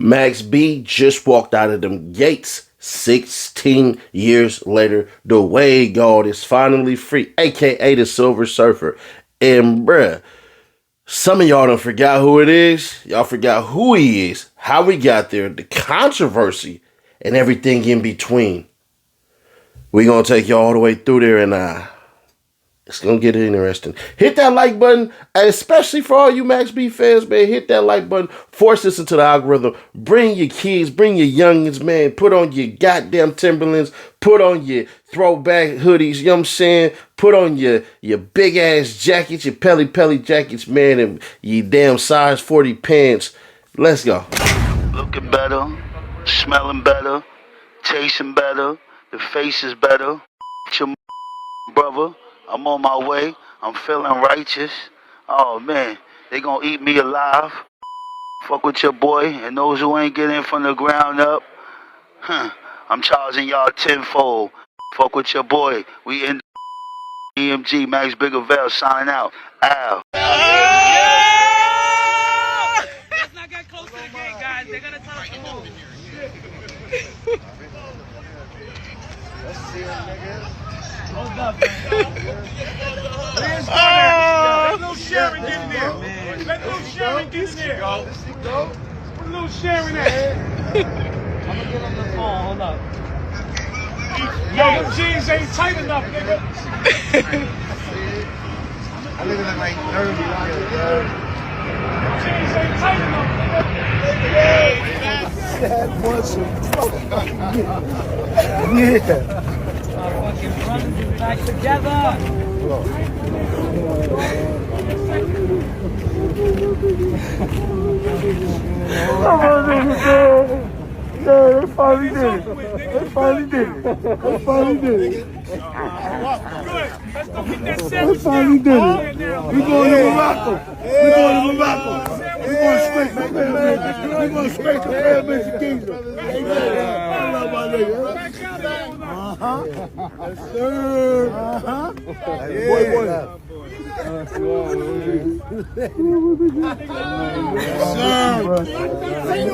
Max B just walked out of them gates 16 years later. The Wade God is finally free, aka the Silver Surfer. And bruh, some of y'all done forgot who it is. Y'all forgot who he is, how we got there, the controversy, and everything in between. We gonna take you all the way through there, and it's gonna get interesting. Hit that like button, especially for all you Max B fans, man. Hit that like button. Force this into the algorithm. Bring your kids, bring your youngins, man. Put on your goddamn Timberlands. Put on your throwback hoodies, you know what I'm saying? Put on your big ass jackets, your pelly jackets, man, and your damn size 40 pants. Let's go. Looking better, smelling better, tasting better, the face is better. Your brother. I'm on my way. I'm feeling righteous. Oh, man. They gonna eat me alive. Fuck with your boy. And those who ain't getting from the ground up, I'm charging y'all tenfold. Fuck with your boy. We in EMG. Max Biggerville signing out. Ow. Let's not get close to the gate, guys. They're gonna tell us to move. Let's see him, nigga. Hold up, man. There's no Sharon get in there. Let little Sharon get in there. Put little Sharon at. I'm gonna get on the phone. Hold up. Yo, them jeans ain't tight enough, nigga. I look like 30. Jeans ain't tight enough, nigga. That was yeah. Fucking brothers back together. They finally did it. They finally did it. They finally did it. Let's go get that sandwich. They finally did it. We going to Morocco. We going to Morocco. We going straight. We going straight to Paradise Kingdom. Yes, sir. Boy.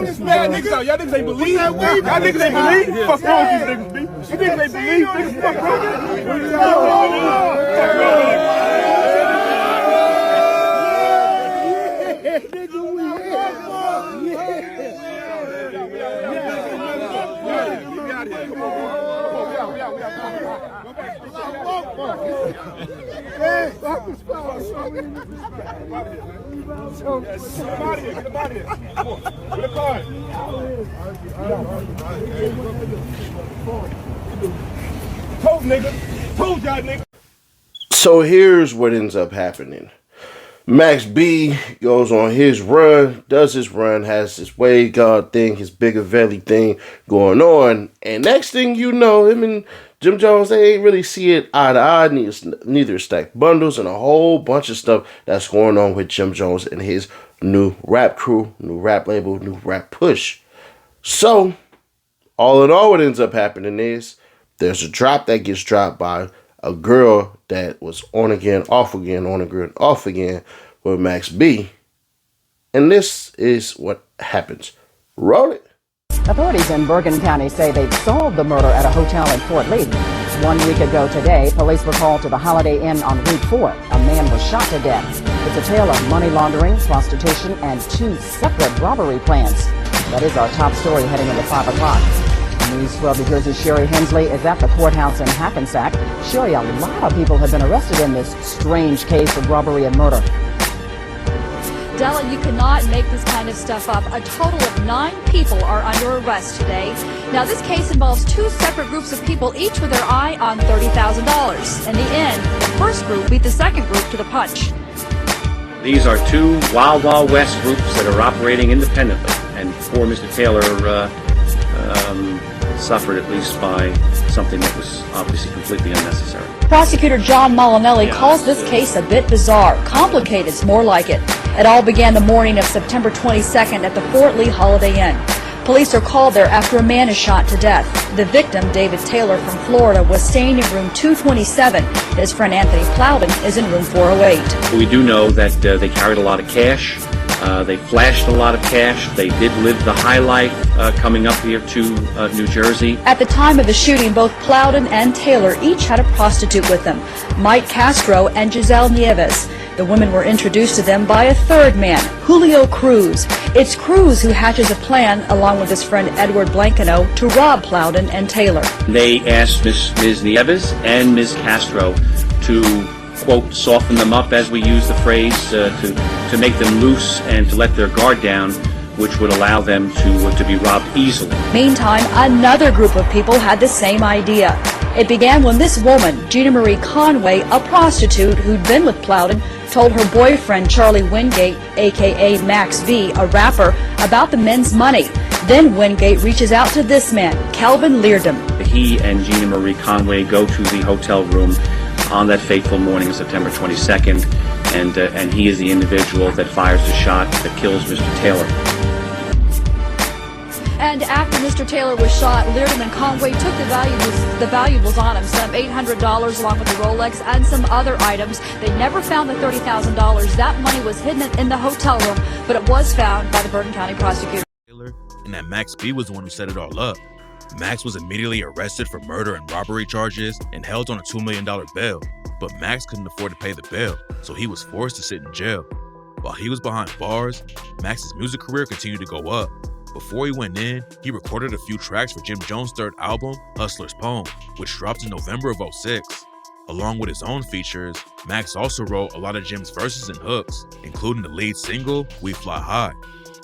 This bad niggas out. Y'all niggas ain't believe. Y'all niggas ain't believe. Fuck wrong with these niggas, B. You niggas ain't believe. Niggas fuck wrong with So here's what ends up happening. Max B goes on his run, does his run, has his Wade God thing, his bigger belly thing going on, and next thing you know, him and Jim Jones, they ain't really see it eye to eye, neither stacked bundles, and a whole bunch of stuff that's going on with Jim Jones and his new rap crew, new rap label, new rap push. So, all in all, what ends up happening is there's a drop that gets dropped by a girl that was on again, off again, on again, off again with Max B. And this is what happens. Roll it. Authorities in Bergen County say they've solved the murder at a hotel in Fort Lee. 1 week ago today, police were called to the Holiday Inn on Route 4. A man was shot to death. It's a tale of money laundering, prostitution, and 2 separate robbery plans. That is our top story heading into 5 o'clock. News 12 New Jersey's Sherry Hensley is at the courthouse in Hackensack. Sherry, a lot of people have been arrested in this strange case of robbery and murder. Della, you cannot make this kind of stuff up. A total of 9 people are under arrest today. Now, this case involves 2 separate groups of people, each with their eye on $30,000. In the end, the first group beat the second group to the punch. These are 2 Wild Wild West groups that are operating independently, and poor Mr. Taylor suffered at least by something that was obviously completely unnecessary. Prosecutor John Molinelli calls this case a bit bizarre. Complicated's more like it. It all began the morning of September 22nd at the Fort Lee Holiday Inn. Police are called there after a man is shot to death. The victim, David Taylor from Florida, was staying in room 227. His friend Anthony Plowden is in room 408. We do know that they carried a lot of cash. They flashed a lot of cash. They did live the high life coming up here to New Jersey. At the time of the shooting, both Plowden and Taylor each had a prostitute with them, Mike Castro and Giselle Nieves. The women were introduced to them by a third man, Julio Cruz. It's Cruz who hatches a plan, along with his friend Edward Blankenau, to rob Plowden and Taylor. They asked Ms. Nieves and Ms. Castro to, quote, soften them up, as we use the phrase, to make them loose and to let their guard down, which would allow them to be robbed easily. Meantime, another group of people had the same idea. It began when this woman, Gina Marie Conway, a prostitute who'd been with Plowden, told her boyfriend Charlie Wingate, a.k.a. Max B, a rapper, about the men's money. Then Wingate reaches out to this man, Calvin Leardom. He and Gina Marie Conway go to the hotel room on that fateful morning of September 22nd, and he is the individual that fires the shot that kills Mr. Taylor. And after Mr. Taylor was shot, Leardom and Conway took the valuables on him, some $800 along with the Rolex and some other items. They never found the $30,000. That money was hidden in the hotel room, but it was found by the Bergen County prosecutor. And that Max B was the one who set it all up. Max was immediately arrested for murder and robbery charges and held on a $2 million bail. But Max couldn't afford to pay the bail, so he was forced to sit in jail. While he was behind bars, Max's music career continued to go up. Before he went in, he recorded a few tracks for Jim Jones' third album, Hustler's Poem, which dropped in November of '06. Along with his own features, Max also wrote a lot of Jim's verses and hooks, including the lead single, We Fly High.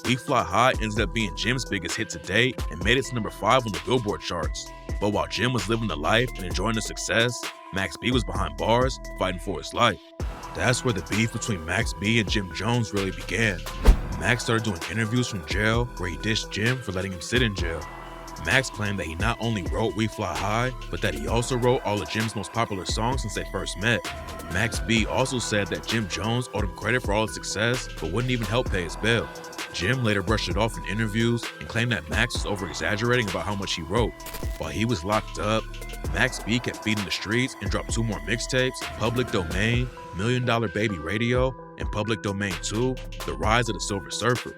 We Fly High ended up being Jim's biggest hit to date and made it to number 5 on the Billboard charts. But while Jim was living the life and enjoying the success, Max B was behind bars, fighting for his life. That's where the beef between Max B and Jim Jones really began. Max started doing interviews from jail where he dissed Jim for letting him sit in jail. Max claimed that he not only wrote We Fly High, but that he also wrote all of Jim's most popular songs since they first met. Max B also said that Jim Jones owed him credit for all his success, but wouldn't even help pay his bail. Jim later brushed it off in interviews and claimed that Max was over-exaggerating about how much he wrote. While he was locked up, Max B kept feeding the streets and dropped 2 more mixtapes, Public Domain, $1 Million Baby Radio, and Public Domain 2, The Rise of the Silver Surfer.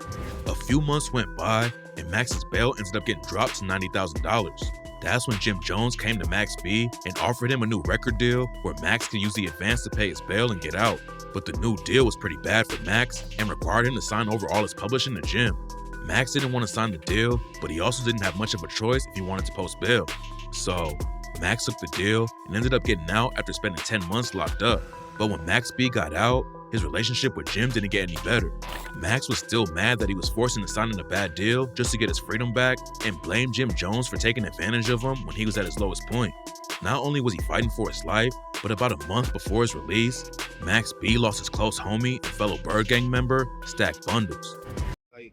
A few months went by, and Max's bail ended up getting dropped to $90,000. That's when Jim Jones came to Max B and offered him a new record deal where Max could use the advance to pay his bail and get out. But the new deal was pretty bad for Max and required him to sign over all his publishing to Jim. Max didn't want to sign the deal, but he also didn't have much of a choice if he wanted to post bail. So, Max took the deal and ended up getting out after spending 10 months locked up. But when Max B got out, his relationship with Jim didn't get any better. Max was still mad that he was forced into signing a bad deal just to get his freedom back and blamed Jim Jones for taking advantage of him when he was at his lowest point. Not only was he fighting for his life, but about a month before his release, Max B lost his close homie and fellow Bird Gang member, Stack Bundles. Like,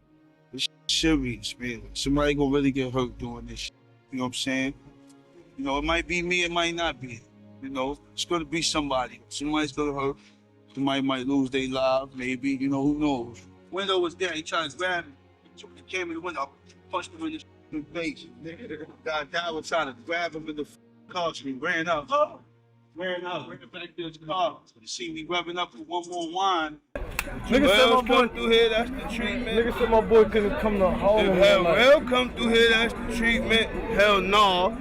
this serious, man. Somebody gonna really get hurt doing this shit. You know what I'm saying? You know, it might be me, it might not be. You know, it's gonna be somebody. Somebody's gonna hurt. Somebody might lose their life, maybe. You know, who knows? Window was there. He tried to grab me. He came in the window, punched him in the face. Guy was trying to grab him in the car, so he ran out. Ran back to his car. You see me rubbing up with one more wine. Nigga said my boy through here, that's the treatment. Nigga said my boy couldn't come to Harlem. If Hell Well come through here, that's the treatment. Hell no.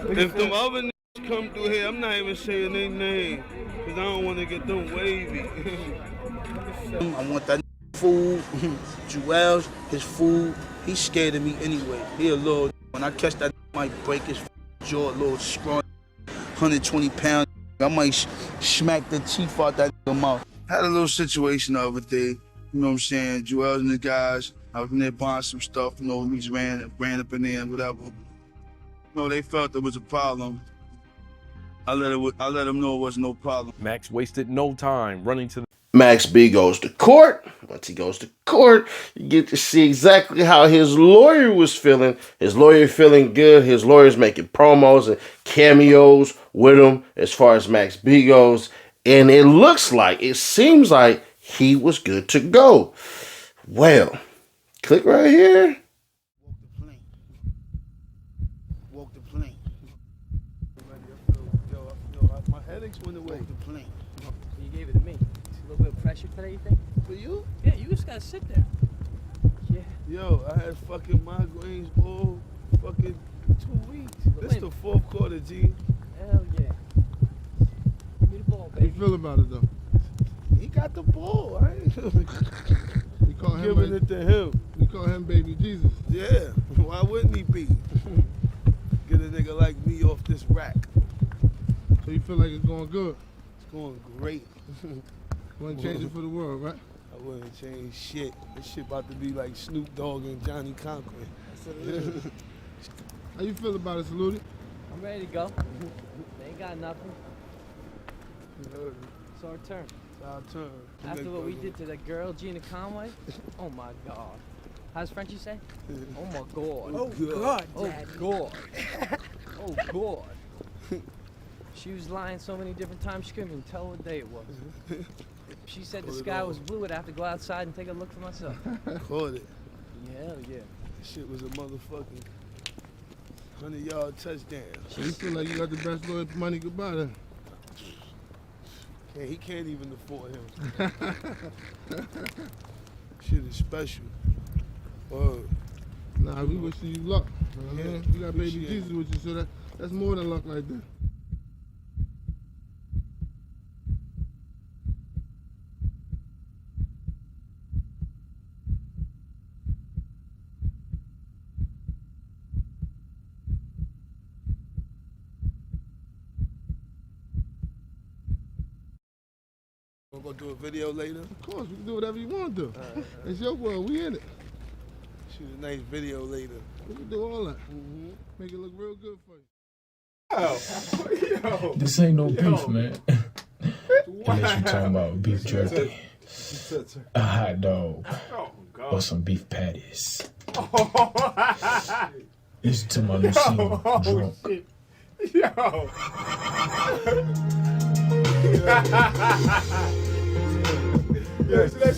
If them other niggas come through here, I'm not even saying their name. Cause I don't want to get them wavy. I want that food. Joel's, his food. He's scared of me anyway. He a little. When I catch that, might break his jaw, a little scrawny, 120 pounds. I might smack the teeth out that mouth. Had a little situation the other day. You know what I'm saying? Joel's and the guys. I was in there buying some stuff. You know, we just ran up in there and whatever. You know, they felt there was a problem. I let them know it wasn't no problem. Max wasted no time running to the Max B goes to court. Once he goes to court, you get to see exactly how his lawyer was feeling. His lawyer feeling good. His lawyer's making promos and cameos with him as far as Max B goes. And it seems like he was good to go. Well, click right here. Walk the plane. My headaches went away. Walk the plane. You gave it to me. A little bit of pressure today, you think? For you? Yeah, you just gotta sit there. Yeah. Yo, I had fucking migraines all fucking 2 weeks. It's the fourth quarter, G. Hell yeah. Give me the ball, How you baby. feel about it, though? He got the ball. I ain't You call him giving it to him. You call him Baby Jesus. Yeah, why wouldn't he be? Get a nigga like me off this rack. So you feel like it's going good? It's going great. Wouldn't change it for the world, right? I wouldn't change shit. This shit about to be like Snoop Dogg and Johnny Cochran. How you feel about it, Salute? I'm ready to go. They ain't got nothing. It's our turn. It's our turn. After what we did to that girl, Gina Conway, oh my God. How's Frenchie say? Oh my God. Oh God. Oh God. Oh God. She was lying so many different times she couldn't even tell what day it was. She said the sky was blue, I'd have to go outside and take a look for myself. Caught it. Hell yeah. That shit was a motherfucking 100-yard touchdown. So you feel like you got the best lawyer for money goodbye then? He can't even afford him. Shit is special. Nah, we wishing you luck. Yeah, You got Baby appreciate Jesus with you, so that's more than luck right there. We're gonna do a video later. Of course, we can do whatever you want to do. It's your world, we in it. Shoot a nice video later. We can do all that. Make it look real good for you. This ain't no beef, man. Unless you talking about beef jerky, a hot dog, or some beef patties. Listen to my new single, Drunk. Yo. Yeah, so that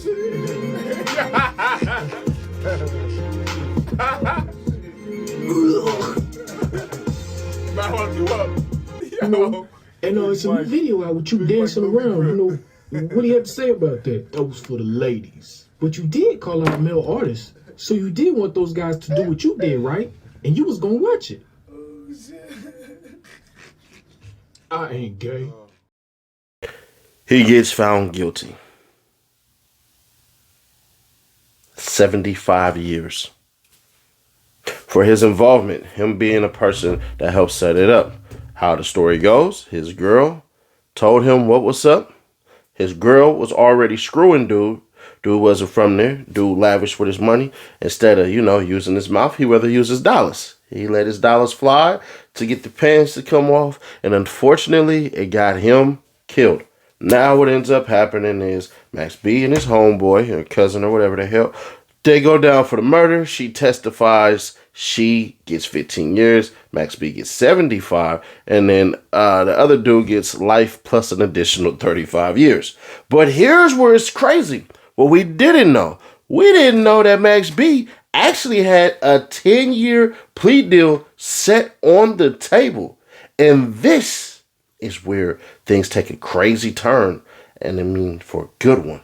You know, and it's a new video out with you dancing around. You know, what do you have to say about that? That was for the ladies. But you did call out a male artist, so you did want those guys to do what you did, right? And you was gonna watch it. I ain't gay. He gets found guilty. 75 years. For his involvement, him being a person that helped set it up. How the story goes, his girl told him what was up. His girl was already screwing dude. Dude wasn't from there. Dude lavished with his money. Instead of, using his mouth, he rather use his dollars. He let his dollars fly to get the pants to come off. And unfortunately, it got him killed. Now what ends up happening is Max B and his homeboy, or cousin or whatever the hell, they go down for the murder. She testifies. She gets 15 years. Max B gets 75. And then the other dude gets life plus an additional 35 years. But here's where it's crazy. What we didn't know. We didn't know that Max B actually had a 10-year plea deal set on the table. And this is where things take a crazy turn. And I mean, for a good one.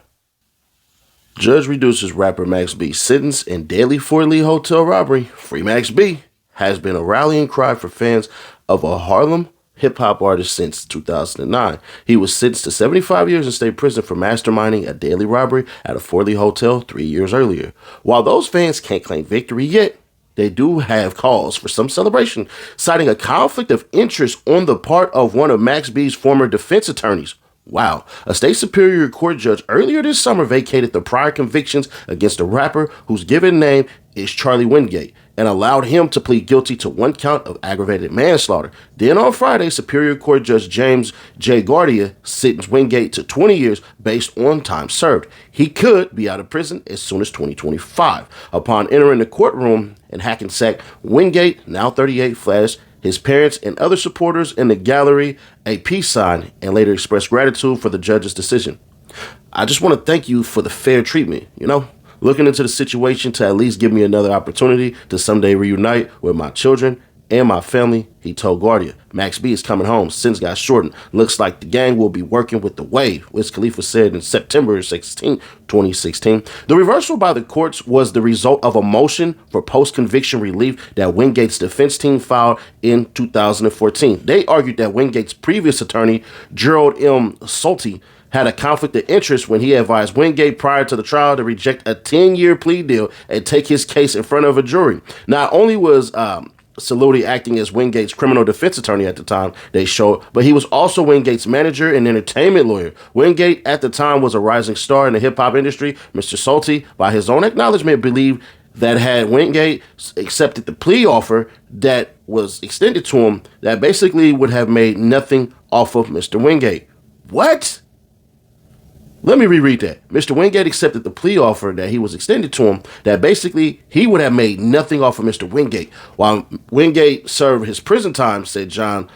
Judge reduces rapper Max B's sentence in daily Fort Lee hotel robbery. Free Max B has been a rallying cry for fans of a Harlem hip-hop artist since 2009. He was sentenced to 75 years in state prison for masterminding a daily robbery at a Fort Lee hotel 3 years earlier. While those fans can't claim victory yet, they do have cause for some celebration, citing a conflict of interest on the part of one of Max B's former defense attorneys. Wow. A state superior court judge earlier this summer vacated the prior convictions against a rapper whose given name is Charlie Wingate and allowed him to plead guilty to 1 count of aggravated manslaughter. Then on Friday, Superior Court Judge James J. Guardia sentenced Wingate to 20 years based on time served. He could be out of prison as soon as 2025. Upon entering the courtroom in Hackensack, Wingate, now 38, flashed his parents and other supporters in the gallery a peace sign and later expressed gratitude for the judge's decision. I just want to thank you for the fair treatment, looking into the situation to at least give me another opportunity to someday reunite with my children and my family, he told Guardia. Max B is coming home. Sentence got shortened. Looks like the gang will be working with the Wave, Wiz Khalifa said in September 16, 2016. The reversal by the courts was the result of a motion for post-conviction relief that Wingate's defense team filed in 2014. They argued that Wingate's previous attorney, Gerald M. Solti, had a conflict of interest when he advised Wingate prior to the trial to reject a 10-year plea deal and take his case in front of a jury. Not only was Saludi acting as Wingate's criminal defense attorney at the time they showed, but he was also Wingate's manager and entertainment lawyer. Wingate at the time was a rising star in the hip-hop industry. Mr. Solti, by his own acknowledgement, believed that had Wingate accepted the plea offer that was extended to him, that basically would have made nothing off of Mr. Wingate. What? Let me reread that. Mr. Wingate accepted the plea offer that he was extended to him, that basically he would have made nothing off of Mr. Wingate. While Wingate served his prison time, said John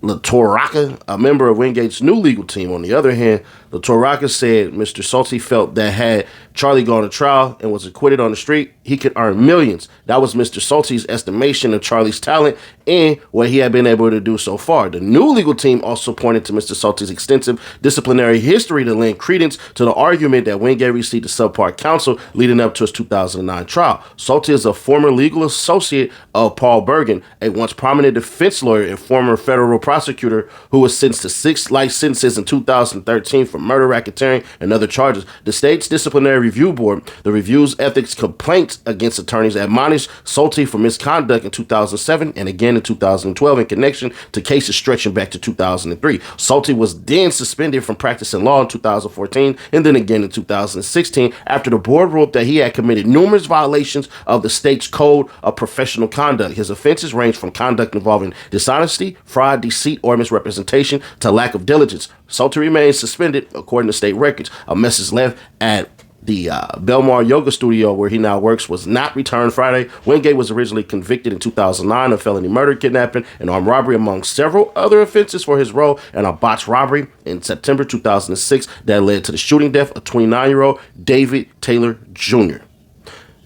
LaTorraca, a member of Wingate's new legal team. On the other hand, LaTorraca said Mr. Solti felt that had Charlie gone to trial and was acquitted on the street, he could earn millions. That was Mr. Solti's estimation of Charlie's talent and what he had been able to do so far. The new legal team also pointed to Mr. Solti's extensive disciplinary history to lend credence to the argument that Wingate received a subpar counsel leading up to his 2009 trial. Solti is a former legal associate of Paul Bergen, a once prominent defense lawyer and former federal prosecutor who was sentenced to 6 life sentences in 2013 for murder, racketeering, and other charges. The state's disciplinary review board, the review's ethics complaints against attorneys, admonished Solti for misconduct in 2007 and again in 2012 in connection to cases stretching back to 2003. Solti was then suspended from practicing law in 2014 and then again in 2016 after the board ruled that he had committed numerous violations of the state's code of professional conduct. His offenses range from conduct involving dishonesty, fraud, deceit, or misrepresentation to lack of diligence. Solti remains suspended, according to state records. A message left at the Belmar Yoga Studio, where he now works, was not returned Friday. Wingate was originally convicted in 2009 of felony murder, kidnapping, and armed robbery, among several other offenses, for his role in a botched robbery in September 2006 that led to the shooting death of 29-year-old David Taylor Jr.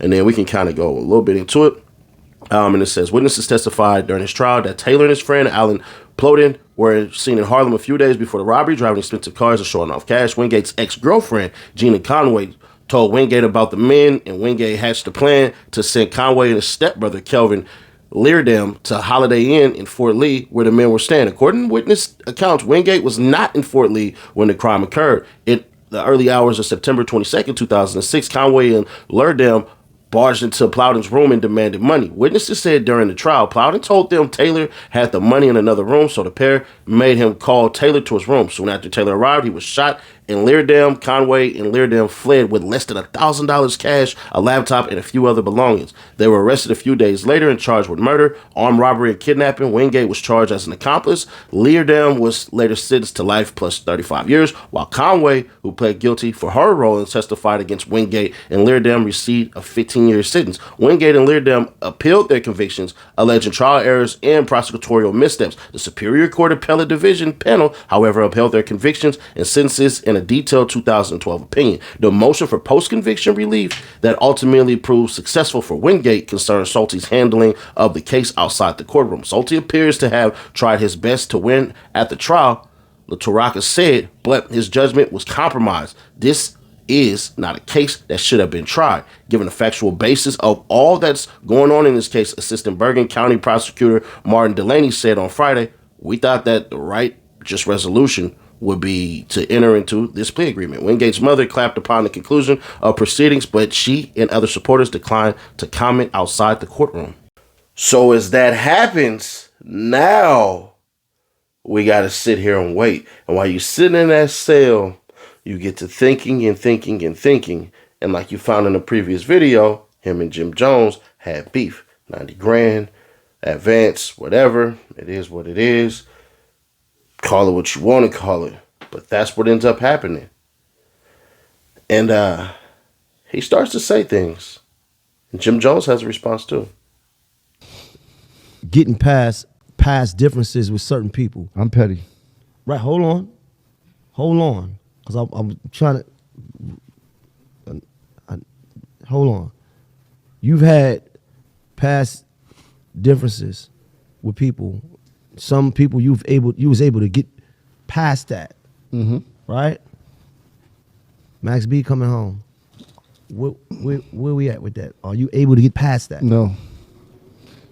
And then we can kind of go a little bit into it. And it says, witnesses testified during his trial that Taylor and his friend Alan Plodin were seen in Harlem a few days before the robbery, driving expensive cars and showing off cash. Wingate's ex-girlfriend, Gina Conway, told Wingate about the men, and Wingate hatched a plan to send Conway and his stepbrother, Kelvin Leardam, to Holiday Inn in Fort Lee, where the men were staying. According to witness accounts, Wingate was not in Fort Lee when the crime occurred. In the early hours of September 22nd, 2006, Conway and Leardam barged into Plowden's room and demanded money. Witnesses said during the trial, Plowden told them Taylor had the money in another room, so the pair made him call Taylor to his room. Soon after Taylor arrived, he was shot in Leardam. Conway and Leardam fled with less than $1,000 cash, a laptop, and a few other belongings. They were arrested a few days later and charged with murder, armed robbery, and kidnapping. Wingate was charged as an accomplice. Leardam was later sentenced to life plus 35 years, while Conway, who pled guilty for her role and testified against Wingate and Leardam, received a 15-year sentence. Wingate and Leardam appealed their convictions, alleging trial errors and prosecutorial missteps. The Superior Court Appellate Division panel, however, upheld their convictions and sentences in a detailed 2012 opinion. The motion for post-conviction relief that ultimately proved successful for Wingate concerned Solti's handling of the case outside the courtroom. Solti appears to have tried his best to win at the trial, LaTorraca said, but his judgment was compromised. This is not a case that should have been tried. Given the factual basis of all that's going on in this case, Assistant Bergen County Prosecutor Martin Delaney said on Friday, we thought that the right just resolution would be to enter into this plea agreement. Wingate's mother clapped upon the conclusion of proceedings, but she and other supporters declined to comment outside the courtroom. So as that happens, now we got to sit here and wait. And while you're sitting in that cell, you get to thinking and thinking and thinking. And like you found in the previous video, him and Jim Jones had beef. 90 grand, advance, whatever. It is what it is. Call it what you want to call it. But that's what ends up happening. And he starts to say things. And Jim Jones has a response too. Getting past differences with certain people. I'm petty. Right, hold on. Because I'm trying to, hold on. You've had past differences with people. Some people you was able to get past that, right? Max B coming home. Where we at with that? Are you able to get past that? No.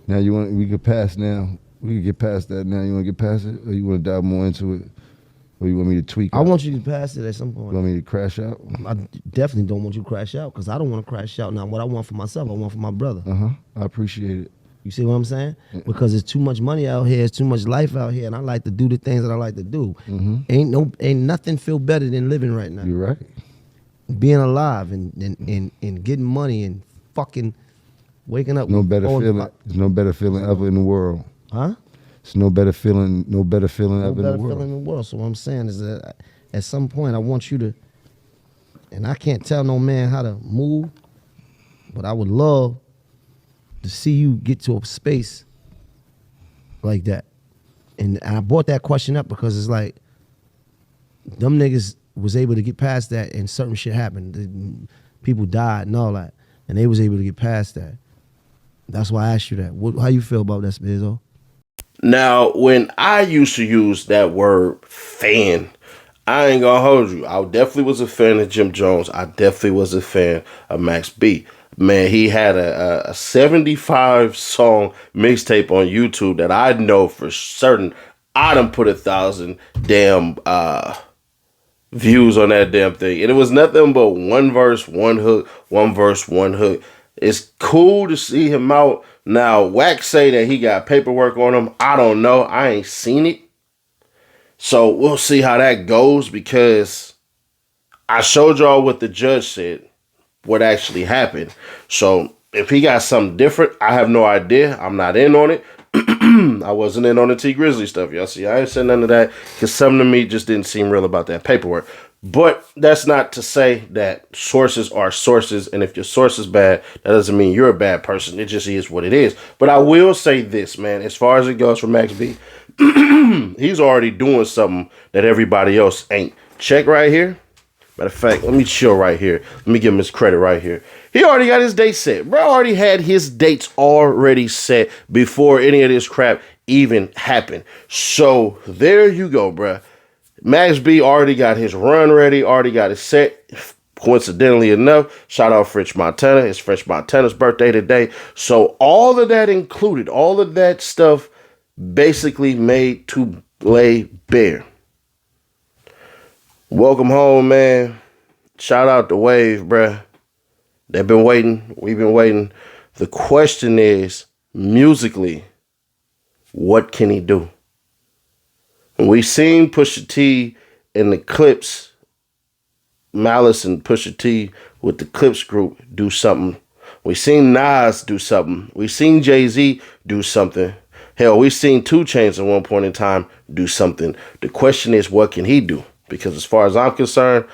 Now we get past now. We can get past that now. You want to get past it, or you want to dive more into it, or you want me to tweak? I want you to get past it at some point. You want me to crash out? I definitely don't want you to crash out because I don't want to crash out. Now, what I want for myself, I want for my brother. I appreciate it. You see what I'm saying? Yeah. Because there's too much money out here, there's too much life out here, and I like to do the things that I like to do. Ain't nothing feel better than living right now. You're right. Being alive and getting money and fucking waking up. No better feeling. There's no better feeling ever in the world. Huh? It's no better feeling ever in the world. No better feeling in the world. So what I'm saying is that at some point I want you to, and I can't tell no man how to move, but I would love to see you get to a space like that. And I brought that question up because it's like, them niggas was able to get past that and certain shit happened. People died and all that. And they was able to get past that. That's why I asked you that. How you feel about that, Spizzo? Now, when I used to use that word fan, I ain't gonna hold you. I definitely was a fan of Jim Jones. I definitely was a fan of Max B. Man, he had a 75 song mixtape on YouTube that I know for certain I done put 1,000 damn views on that damn thing. And it was nothing but one verse, one hook, one verse, one hook. It's cool to see him out. Now, Wax say that he got paperwork on him. I don't know. I ain't seen it. So we'll see how that goes because I showed y'all what the judge said, what actually happened. So if he got something different, I have no idea. I'm not in on it. I wasn't in on the T Grizzly stuff. Y'all see, I ain't said none of that because something to me just didn't seem real about that paperwork. But that's not to say that sources are sources. And if your source is bad, that doesn't mean you're a bad person. It just is what it is. But I will say this, man, as far as it goes for Max B, he's already doing something that everybody else ain't. Check right here. Matter of fact, let me chill right here. Let me give him his credit right here. He already got his date set. Bro already had his dates already set before any of this crap even happened. So there you go, bro. Max B already got his run ready, already got it set. Coincidentally enough, shout out French Montana. It's French Montana's birthday today. So all of that included, all of that stuff basically made to lay bare. Welcome home, man. Shout out to Wave, bruh. They've been waiting. We've been waiting. The question is, musically, what can he do? And we seen Pusha T in the Clips, Malice and Pusha T with the Clips group do something. We seen Nas do something. We seen Jay-Z do something. Hell, we seen 2 Chainz at one point in time do something. The question is, what can he do? Because as far as I'm concerned,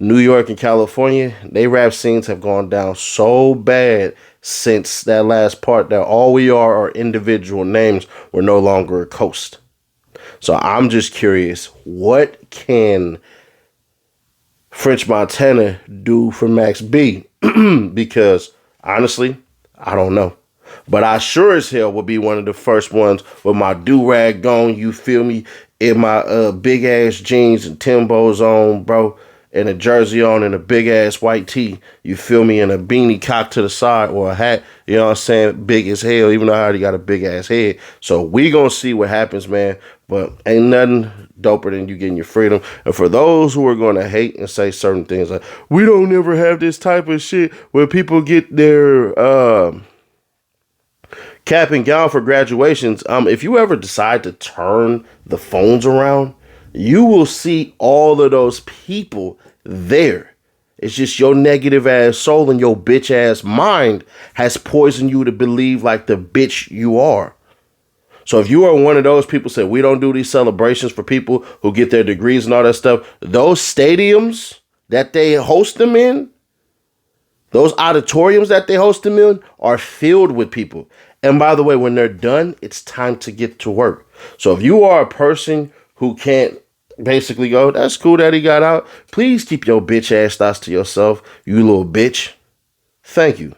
New York and California, they rap scenes have gone down so bad since that last part that all we are individual names. We're no longer a coast. So I'm just curious, what can French Montana do for Max B? Because honestly, I don't know. But I sure as hell will be one of the first ones with my do-rag on, you feel me, in my big-ass jeans and Timbos on, bro, and a jersey on and a big-ass white tee, you feel me, and a beanie cocked to the side or a hat, you know what I'm saying, big as hell, even though I already got a big-ass head. So we gonna see what happens, man, but ain't nothing doper than you getting your freedom. And for those who are gonna hate and say certain things like, we don't ever have this type of shit where people get their cap and gown for graduations, if you ever decide to turn the phones around, you will see all of those people there. It's just your negative ass soul and your bitch ass mind has poisoned you to believe like the bitch you are. So if you are one of those people say we don't do these celebrations for people who get their degrees and all that stuff, those stadiums that they host them in, those auditoriums that they host them in are filled with people. And by the way, when they're done, it's time to get to work. So if you are a person who can't basically go, that's cool that he got out, please keep your bitch ass thoughts to yourself, you little bitch. Thank you.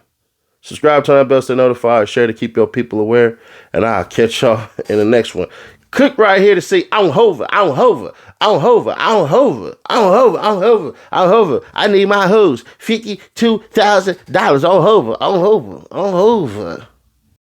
Subscribe, turn that bell, stay notified, share to keep your people aware, and I'll catch y'all in the next one. Click right here to see on hover. I need my hoes $52,000 on hover.